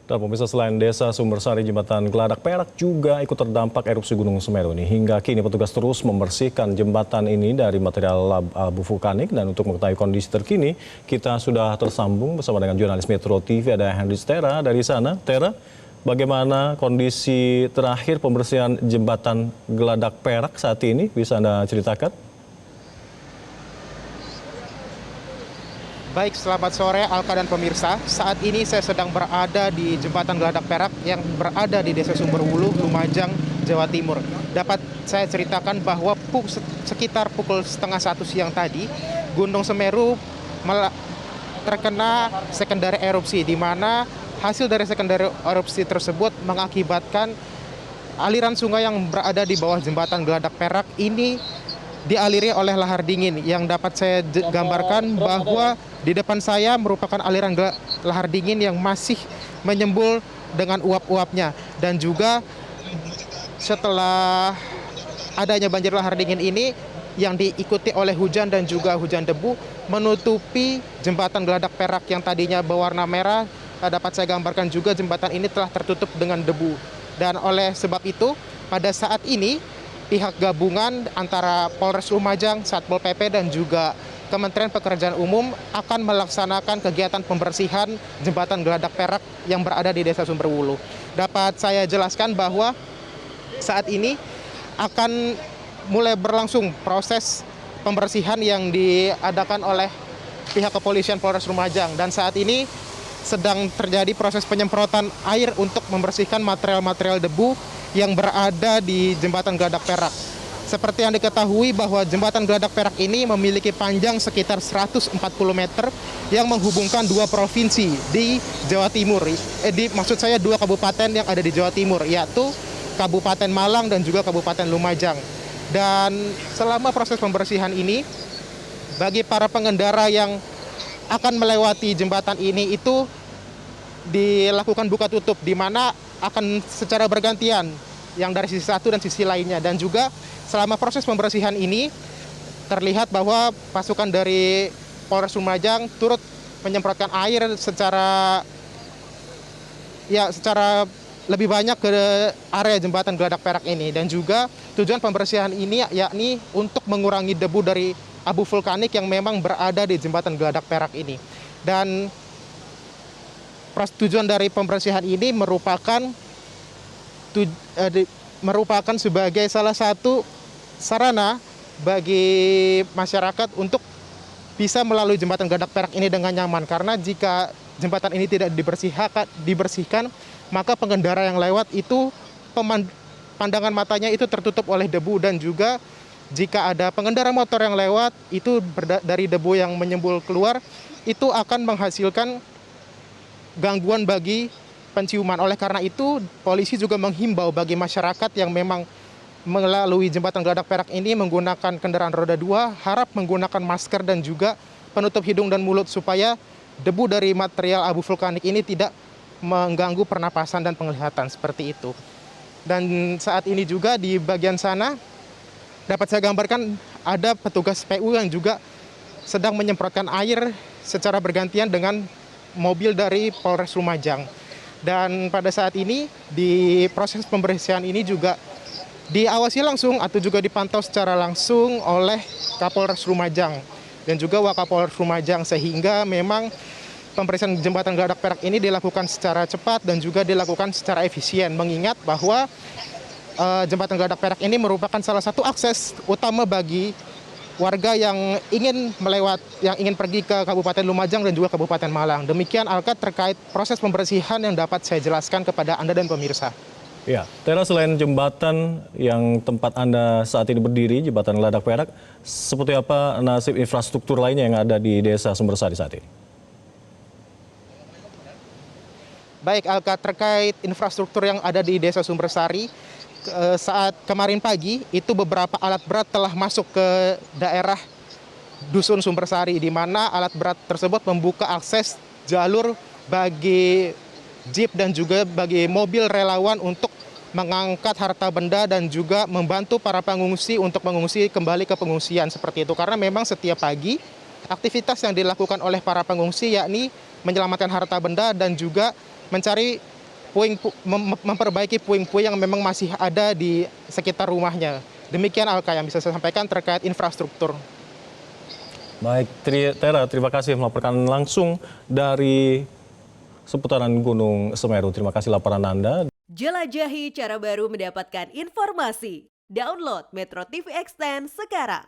Dan pemirsa, selain desa Sumbersari, jembatan Geladak Perak juga ikut terdampak erupsi Gunung Semeru ini. Hingga kini petugas terus membersihkan jembatan ini dari material abu vulkanik. Dan untuk mengetahui kondisi terkini, kita sudah tersambung bersama dengan jurnalis Metro TV, ada Henry Tera dari sana. Tera, bagaimana kondisi terakhir pembersihan jembatan Geladak Perak saat ini? Bisa Anda ceritakan? Baik, selamat sore Alka dan pemirsa. Saat ini saya sedang berada di Jembatan Geladak Perak yang berada di Desa Sumberwulu, Lumajang, Jawa Timur. Dapat saya ceritakan bahwa sekitar pukul setengah 1 siang tadi, Gunung Semeru terkena sekundari erupsi, di mana hasil dari sekundari erupsi tersebut mengakibatkan aliran sungai yang berada di bawah Jembatan Geladak Perak ini dialiri oleh lahar dingin. Yang dapat saya gambarkan bahwa di depan saya merupakan aliran lahar dingin yang masih menyembul dengan uap-uapnya. Dan juga setelah adanya banjir lahar dingin ini yang diikuti oleh hujan dan juga hujan debu menutupi Jembatan Geladak Perak yang tadinya berwarna merah, dapat saya gambarkan juga jembatan ini telah tertutup dengan debu. Dan oleh sebab itu pada saat ini pihak gabungan antara Polres Lumajang, Satpol PP dan juga Kementerian Pekerjaan Umum akan melaksanakan kegiatan pembersihan Jembatan Geladak Perak yang berada di Desa Sumberwulu. Dapat saya jelaskan bahwa saat ini akan mulai berlangsung proses pembersihan yang diadakan oleh pihak kepolisian Polres Lumajang, dan saat ini sedang terjadi proses penyemprotan air untuk membersihkan material-material debu yang berada di Jembatan Geladak Perak. Seperti yang diketahui bahwa Jembatan Geladak Perak ini memiliki panjang sekitar 140 meter yang menghubungkan dua provinsi di Jawa Timur. Maksud saya dua kabupaten yang ada di Jawa Timur, yaitu Kabupaten Malang dan juga Kabupaten Lumajang. Dan selama proses pembersihan ini, bagi para pengendara yang akan melewati jembatan ini itu dilakukan buka tutup, di mana akan secara bergantian yang dari sisi satu dan sisi lainnya. Dan juga selama proses pembersihan ini terlihat bahwa pasukan dari Polres Lumajang turut menyemprotkan air secara lebih banyak ke area Jembatan Geladak Perak ini. Dan juga tujuan pembersihan ini yakni untuk mengurangi debu dari abu vulkanik yang memang berada di Jembatan Geladak Perak ini. Dan tujuan dari pembersihan ini merupakan sebagai salah satu sarana bagi masyarakat untuk bisa melalui Jembatan Geladak Perak ini dengan nyaman. Karena jika jembatan ini tidak dibersihkan, maka pengendara yang lewat itu pandangan matanya itu tertutup oleh debu. Dan juga jika ada pengendara motor yang lewat, itu dari debu yang menyembul keluar, itu akan menghasilkan gangguan bagi penciuman. Oleh karena itu, polisi juga menghimbau bagi masyarakat yang memang melalui Jembatan Geladak Perak ini menggunakan kendaraan roda 2, harap menggunakan masker dan juga penutup hidung dan mulut supaya debu dari material abu vulkanik ini tidak mengganggu pernapasan dan penglihatan, seperti itu. Dan saat ini juga di bagian sana dapat saya gambarkan ada petugas PU yang juga sedang menyemprotkan air secara bergantian dengan mobil dari Polres Lumajang. Dan pada saat ini di proses pembersihan ini juga diawasi langsung atau juga dipantau secara langsung oleh Kapolres Lumajang dan juga Wakapolres Lumajang, sehingga memang pembersihan Jembatan Geladak Perak ini dilakukan secara cepat dan juga dilakukan secara efisien, mengingat bahwa Jembatan Geladak Perak ini merupakan salah satu akses utama bagi warga yang ingin pergi ke Kabupaten Lumajang dan juga Kabupaten Malang. Demikian Alka terkait proses pembersihan yang dapat saya jelaskan kepada Anda dan pemirsa. Ya, Tera, selain jembatan yang tempat Anda saat ini berdiri, Jembatan Geladak Perak, seperti apa nasib infrastruktur lainnya yang ada di Desa Sumbersari saat ini? Baik Alka, terkait infrastruktur yang ada di Desa Sumbersari, saat kemarin pagi itu beberapa alat berat telah masuk ke daerah Dusun Sumbersari, di mana alat berat tersebut membuka akses jalur bagi jeep dan juga bagi mobil relawan untuk mengangkat harta benda dan juga membantu para pengungsi untuk mengungsi kembali ke pengungsian, seperti itu. Karena memang setiap pagi aktivitas yang dilakukan oleh para pengungsi yakni menyelamatkan harta benda dan juga mencari memperbaiki puing-puing yang memang masih ada di sekitar rumahnya. Demikian Alka yang bisa saya sampaikan terkait infrastruktur. Baik, Tera, terima kasih melaporkan langsung dari seputaran Gunung Semeru. Terima kasih laporan Anda. Jelajahi cara baru mendapatkan informasi. Download Metro TV Extend sekarang.